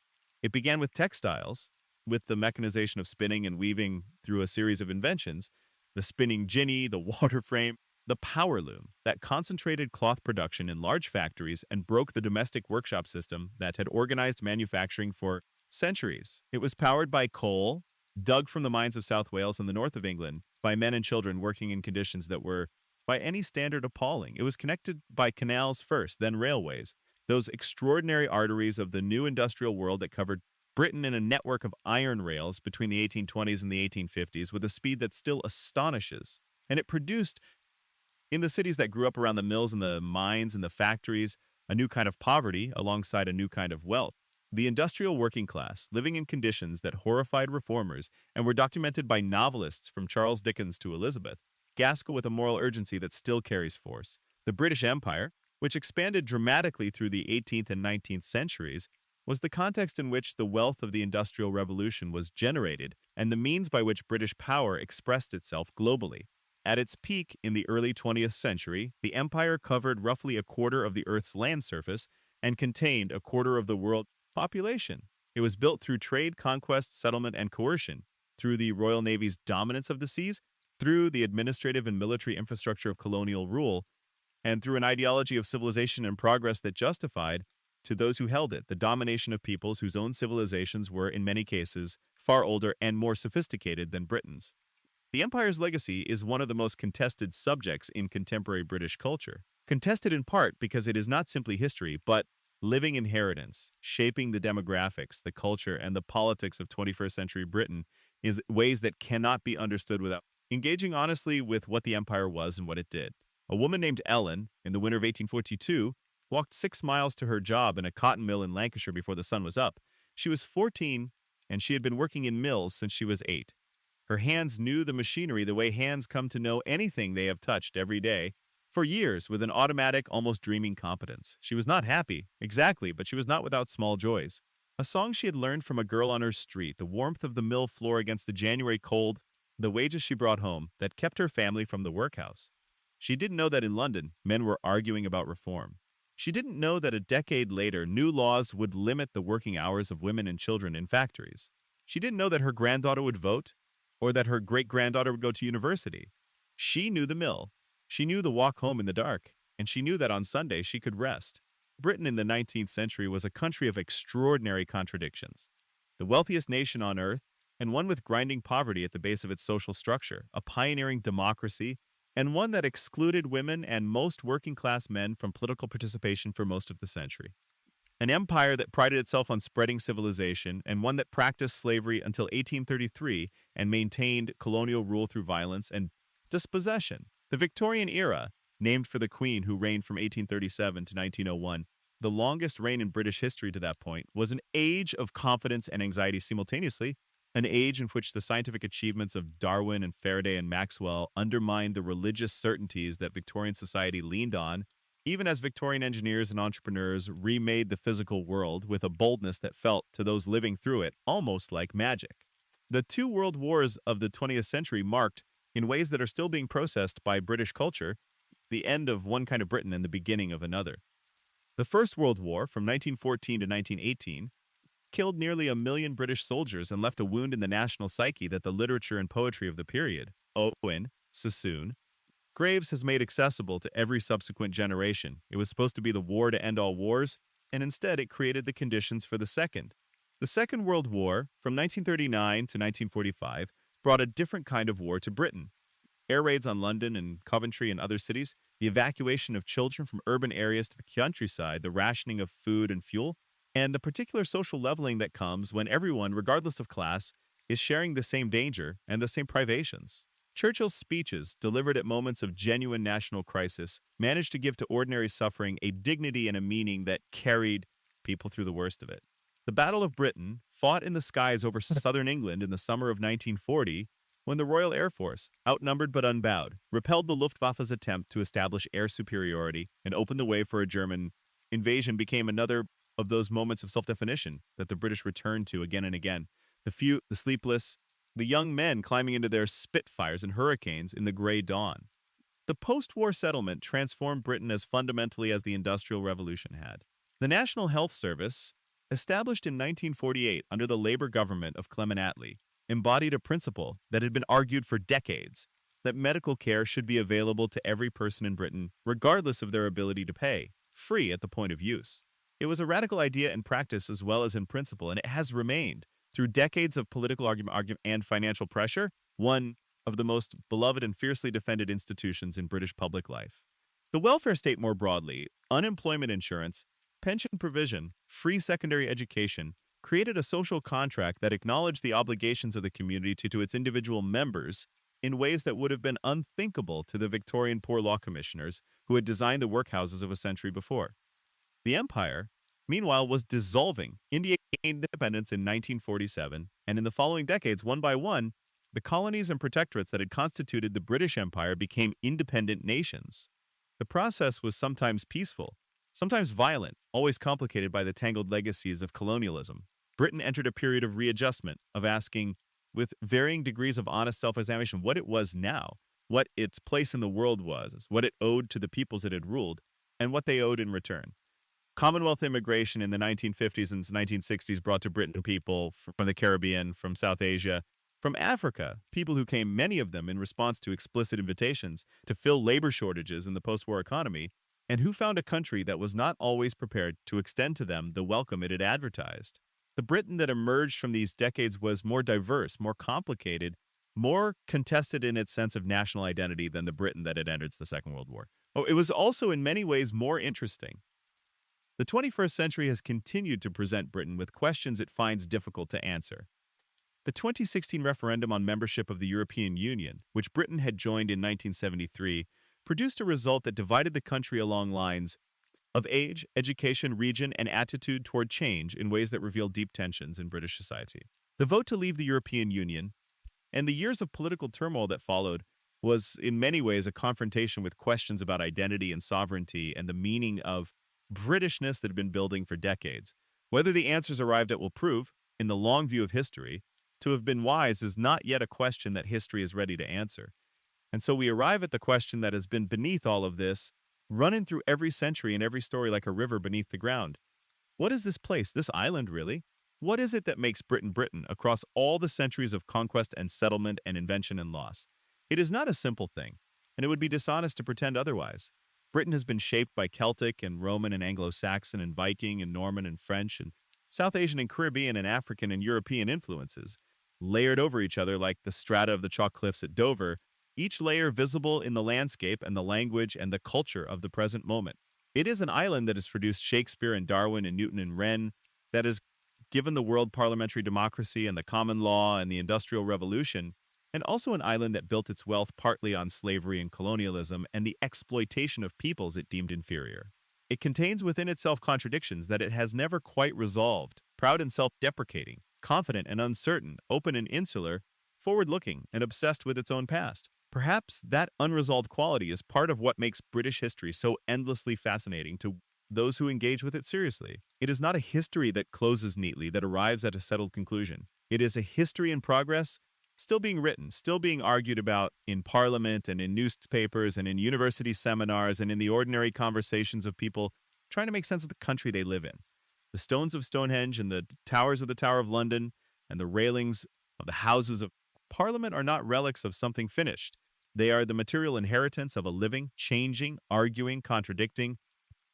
It began with textiles, with the mechanization of spinning and weaving through a series of inventions, the spinning jinny, the water frame, the power loom, that concentrated cloth production in large factories and broke the domestic workshop system that had organized manufacturing for centuries. It was powered by coal, dug from the mines of South Wales and the north of England, by men and children working in conditions that were, by any standard, appalling. It was connected by canals first, then railways, those extraordinary arteries of the new industrial world that covered Britain in a network of iron rails between the 1820s and the 1850s with a speed that still astonishes. And it produced, in the cities that grew up around the mills and the mines and the factories, a new kind of poverty alongside a new kind of wealth. The industrial working class, living in conditions that horrified reformers and were documented by novelists from Charles Dickens to Elizabeth, Gaskell with a moral urgency that still carries force. The British Empire, which expanded dramatically through the 18th and 19th centuries, was the context in which the wealth of the Industrial Revolution was generated and the means by which British power expressed itself globally. At its peak in the early 20th century, the empire covered roughly a quarter of the Earth's land surface and contained a quarter of the world's population. It was built through trade, conquest, settlement, and coercion, through the Royal Navy's dominance of the seas, through the administrative and military infrastructure of colonial rule, and through an ideology of civilization and progress that justified, to those who held it, the domination of peoples whose own civilizations were, in many cases, far older and more sophisticated than Britain's. The empire's legacy is one of the most contested subjects in contemporary British culture. Contested in part because it is not simply history, but living inheritance, shaping the demographics, the culture, and the politics of 21st century Britain in ways that cannot be understood without engaging honestly with what the empire was and what it did. A woman named Ellen, in the winter of 1842, walked 6 miles to her job in a cotton mill in Lancashire before the sun was up. She was 14, and she had been working in mills since she was 8. Her hands knew the machinery the way hands come to know anything they have touched every day, for years with an automatic, almost dreaming competence. She was not happy, exactly, but she was not without small joys. A song she had learned from a girl on her street, the warmth of the mill floor against the January cold, the wages she brought home, that kept her family from the workhouse. She didn't know that in London, men were arguing about reform. She didn't know that a decade later, new laws would limit the working hours of women and children in factories. She didn't know that her granddaughter would vote, or that her great-granddaughter would go to university. She knew the mill. She knew the walk home in the dark, and she knew that on Sunday she could rest. Britain in the 19th century was a country of extraordinary contradictions. The wealthiest nation on earth, and one with grinding poverty at the base of its social structure, a pioneering democracy, and one that excluded women and most working-class men from political participation for most of the century. An empire that prided itself on spreading civilization, and one that practiced slavery until 1833 and maintained colonial rule through violence and dispossession. The Victorian era, named for the Queen who reigned from 1837 to 1901, the longest reign in British history to that point, was an age of confidence and anxiety simultaneously, an age in which the scientific achievements of Darwin and Faraday and Maxwell undermined the religious certainties that Victorian society leaned on, even as Victorian engineers and entrepreneurs remade the physical world with a boldness that felt, to those living through it, almost like magic. The 2 world wars of the 20th century marked, in ways that are still being processed by British culture, the end of one kind of Britain and the beginning of another. The First World War, from 1914 to 1918, killed nearly 1 million British soldiers and left a wound in the national psyche that the literature and poetry of the period, Owen, Sassoon, Graves has made accessible to every subsequent generation. It was supposed to be the war to end all wars, and instead it created the conditions for the second. The Second World War, from 1939 to 1945, brought a different kind of war to Britain. Air raids on London and Coventry and other cities, the evacuation of children from urban areas to the countryside, the rationing of food and fuel, and the particular social leveling that comes when everyone, regardless of class, is sharing the same danger and the same privations. Churchill's speeches, delivered at moments of genuine national crisis, managed to give to ordinary suffering a dignity and a meaning that carried people through the worst of it. The Battle of Britain, fought in the skies over southern England in the summer of 1940, when the Royal Air Force, outnumbered but unbowed, repelled the Luftwaffe's attempt to establish air superiority and open the way for a German invasion, became another of those moments of self-definition that the British returned to again and again. The sleepless, the young men climbing into their Spitfires and Hurricanes in the gray dawn. The post-war settlement transformed Britain as fundamentally as the Industrial Revolution had. The National Health Service, established in 1948 under the Labour government of Clement Attlee, embodied a principle that had been argued for decades, that medical care should be available to every person in Britain, regardless of their ability to pay, free at the point of use. It was a radical idea in practice as well as in principle, and it has remained, through decades of political argument and financial pressure, one of the most beloved and fiercely defended institutions in British public life. The welfare state more broadly, unemployment insurance, pension provision, free secondary education, created a social contract that acknowledged the obligations of the community to its individual members in ways that would have been unthinkable to the Victorian Poor Law Commissioners who had designed the workhouses of a century before. The empire, meanwhile, was dissolving. India gained independence in 1947, and in the following decades, one by one, the colonies and protectorates that had constituted the British Empire became independent nations. The process was sometimes peaceful, sometimes violent, always complicated by the tangled legacies of colonialism. Britain entered a period of readjustment, of asking, with varying degrees of honest self-examination, what it was now, what its place in the world was, what it owed to the peoples it had ruled, and what they owed in return. Commonwealth immigration in the 1950s and 1960s brought to Britain people from the Caribbean, from South Asia, from Africa, people who came, many of them, in response to explicit invitations to fill labor shortages in the post-war economy, and who found a country that was not always prepared to extend to them the welcome it had advertised. The Britain that emerged from these decades was more diverse, more complicated, more contested in its sense of national identity than the Britain that had entered the Second World War. Oh, it was also in many ways more interesting. The 21st century has continued to present Britain with questions it finds difficult to answer. The 2016 referendum on membership of the European Union, which Britain had joined in 1973, produced a result that divided the country along lines of age, education, region, and attitude toward change in ways that reveal deep tensions in British society. The vote to leave the European Union and the years of political turmoil that followed was in many ways a confrontation with questions about identity and sovereignty and the meaning of Britishness that had been building for decades. Whether the answers arrived at will prove, in the long view of history, to have been wise is not yet a question that history is ready to answer. And so we arrive at the question that has been beneath all of this, running through every century and every story like a river beneath the ground. What is this place, this island really? What is it that makes Britain Britain across all the centuries of conquest and settlement and invention and loss? It is not a simple thing, and it would be dishonest to pretend otherwise. Britain has been shaped by Celtic and Roman and Anglo-Saxon and Viking and Norman and French and South Asian and Caribbean and African and European influences, layered over each other like the strata of the chalk cliffs at Dover, each layer visible in the landscape and the language and the culture of the present moment. It is an island that has produced Shakespeare and Darwin and Newton and Wren, that has given the world parliamentary democracy and the common law and the Industrial Revolution, and also an island that built its wealth partly on slavery and colonialism and the exploitation of peoples it deemed inferior. It contains within itself contradictions that it has never quite resolved, proud and self-deprecating, confident and uncertain, open and insular, forward-looking and obsessed with its own past. Perhaps that unresolved quality is part of what makes British history so endlessly fascinating to those who engage with it seriously. It is not a history that closes neatly, that arrives at a settled conclusion. It is a history in progress, still being written, still being argued about in Parliament and in newspapers and in university seminars and in the ordinary conversations of people trying to make sense of the country they live in. The stones of Stonehenge and the towers of the Tower of London and the railings of the Houses of Parliament are not relics of something finished. They are the material inheritance of a living, changing, arguing, contradicting,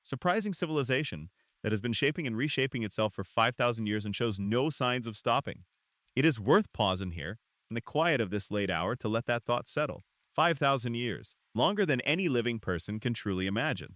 surprising civilization that has been shaping and reshaping itself for 5,000 years and shows no signs of stopping. It is worth pausing here, in the quiet of this late hour, to let that thought settle. 5,000 years, longer than any living person can truly imagine.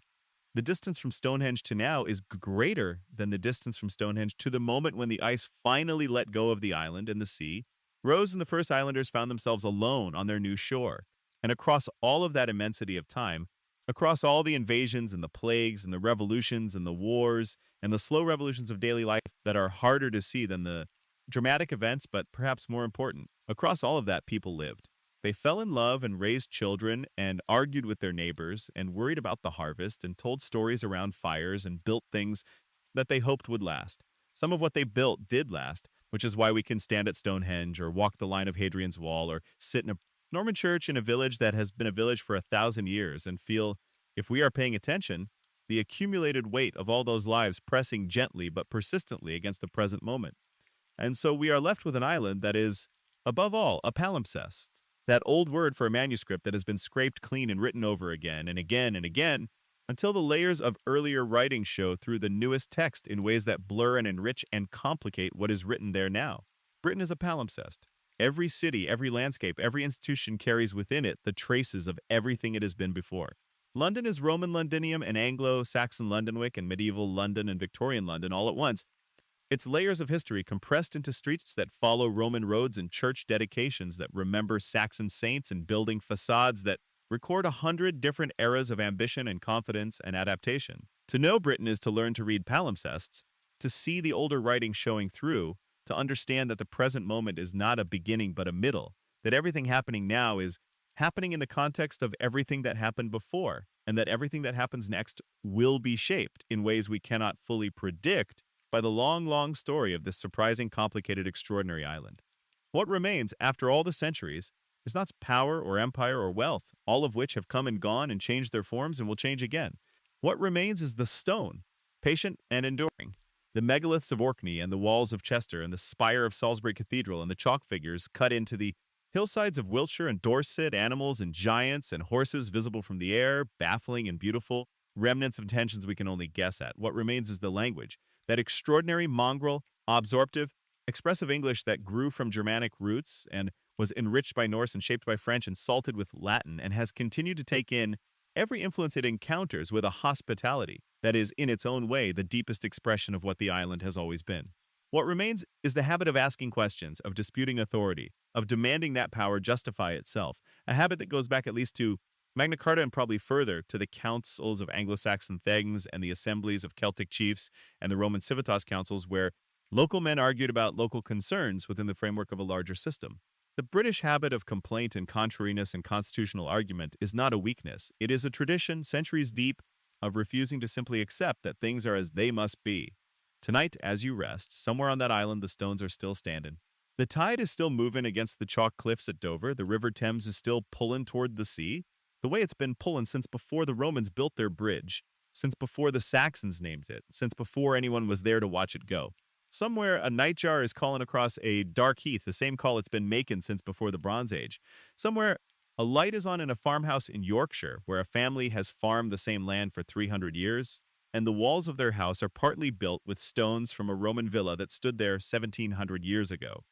The distance from Stonehenge to now is greater than the distance from Stonehenge to the moment when the ice finally let go of the island and the sea. Rose and the first islanders found themselves alone on their new shore. And across all of that immensity of time, across all the invasions and the plagues and the revolutions and the wars and the slow revolutions of daily life that are harder to see than the dramatic events, but perhaps more important, across all of that, people lived. They fell in love and raised children and argued with their neighbors and worried about the harvest and told stories around fires and built things that they hoped would last. Some of what they built did last, which is why we can stand at Stonehenge or walk the line of Hadrian's Wall or sit in a Norman church in a village that has been a village for 1,000 years and feel, if we are paying attention, the accumulated weight of all those lives pressing gently but persistently against the present moment. And so we are left with an island that is, above all, a palimpsest, that old word for a manuscript that has been scraped clean and written over again and again and again until the layers of earlier writing show through the newest text in ways that blur and enrich and complicate what is written there now. Britain is a palimpsest. Every city, every landscape, every institution carries within it the traces of everything it has been before. London is Roman Londinium and Anglo-Saxon Londonwick and medieval London and Victorian London all at once. It's layers of history compressed into streets that follow Roman roads and church dedications that remember Saxon saints and building facades that record 100 different eras of ambition and confidence and adaptation. To know Britain is to learn to read palimpsests, to see the older writing showing through, to understand that the present moment is not a beginning but a middle, that everything happening now is happening in the context of everything that happened before, and that everything that happens next will be shaped in ways we cannot fully predict by the long, long story of this surprising, complicated, extraordinary island. What remains after all the centuries is not power or empire or wealth, all of which have come and gone and changed their forms and will change again. What remains is the stone, patient and enduring. The megaliths of Orkney and the walls of Chester and the spire of Salisbury Cathedral and the chalk figures cut into the hillsides of Wiltshire and Dorset, animals and giants and horses visible from the air, baffling and beautiful, remnants of intentions we can only guess at. What remains is the language, that extraordinary mongrel, absorptive, expressive English that grew from Germanic roots and was enriched by Norse and shaped by French and salted with Latin and has continued to take in every influence it encounters with a hospitality that is, in its own way, the deepest expression of what the island has always been. What remains is the habit of asking questions, of disputing authority, of demanding that power justify itself, a habit that goes back at least to Magna Carta and probably further to the councils of Anglo-Saxon thegns and the assemblies of Celtic chiefs and the Roman civitas councils where local men argued about local concerns within the framework of a larger system. The British habit of complaint and contrariness and constitutional argument is not a weakness. It is a tradition, centuries deep, of refusing to simply accept that things are as they must be. Tonight, as you rest, somewhere on that island the stones are still standing. The tide is still moving against the chalk cliffs at Dover. The River Thames is still pulling toward the sea, the way it's been pulling since before the Romans built their bridge, since before the Saxons named it, since before anyone was there to watch it go. Somewhere, a nightjar is calling across a dark heath, the same call it's been making since before the Bronze Age. Somewhere, a light is on in a farmhouse in Yorkshire, where a family has farmed the same land for 300 years, and the walls of their house are partly built with stones from a Roman villa that stood there 1,700 years ago.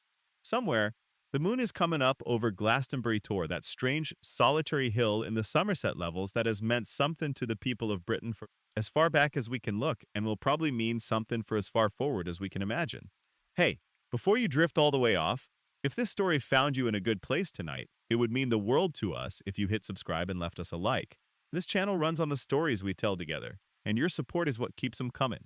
Somewhere, the moon is coming up over Glastonbury Tor, that strange solitary hill in the Somerset levels that has meant something to the people of Britain for as far back as we can look and will probably mean something for as far forward as we can imagine. Hey, before you drift all the way off, if this story found you in a good place tonight, it would mean the world to us if you hit subscribe and left us a like. This channel runs on the stories we tell together, and your support is what keeps them coming.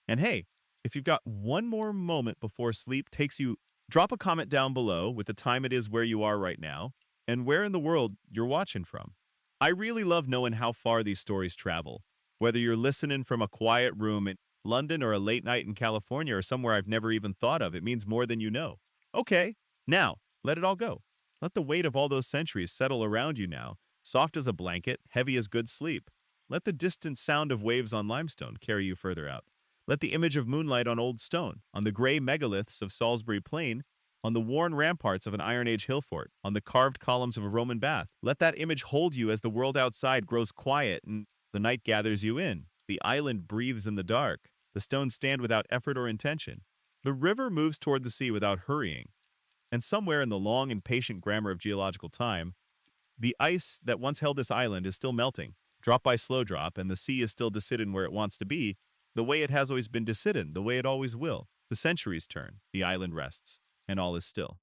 And hey, if you've got one more moment before sleep takes you, drop a comment down below with the time it is where you are right now and where in the world you're watching from. I really love knowing how far these stories travel, whether you're listening from a quiet room in London or a late night in California or somewhere I've never even thought of. It means more than you know. Okay, now, let it all go. Let the weight of all those centuries settle around you now, soft as a blanket, heavy as good sleep. Let the distant sound of waves on limestone carry you further out. Let the image of moonlight on old stone, on the gray megaliths of Salisbury Plain, on the worn ramparts of an Iron Age Hillfort, on the carved columns of a Roman bath. Let that image hold you as the world outside grows quiet and the night gathers you in. The island breathes in the dark. The stones stand without effort or intention. The river moves toward the sea without hurrying. And somewhere in the long and patient grammar of geological time, The ice that once held this island is still melting, drop by slow drop, and the sea is still deciding where it wants to be, the way it has always been deciding, the way it always will. The centuries turn, the island rests, and all is still.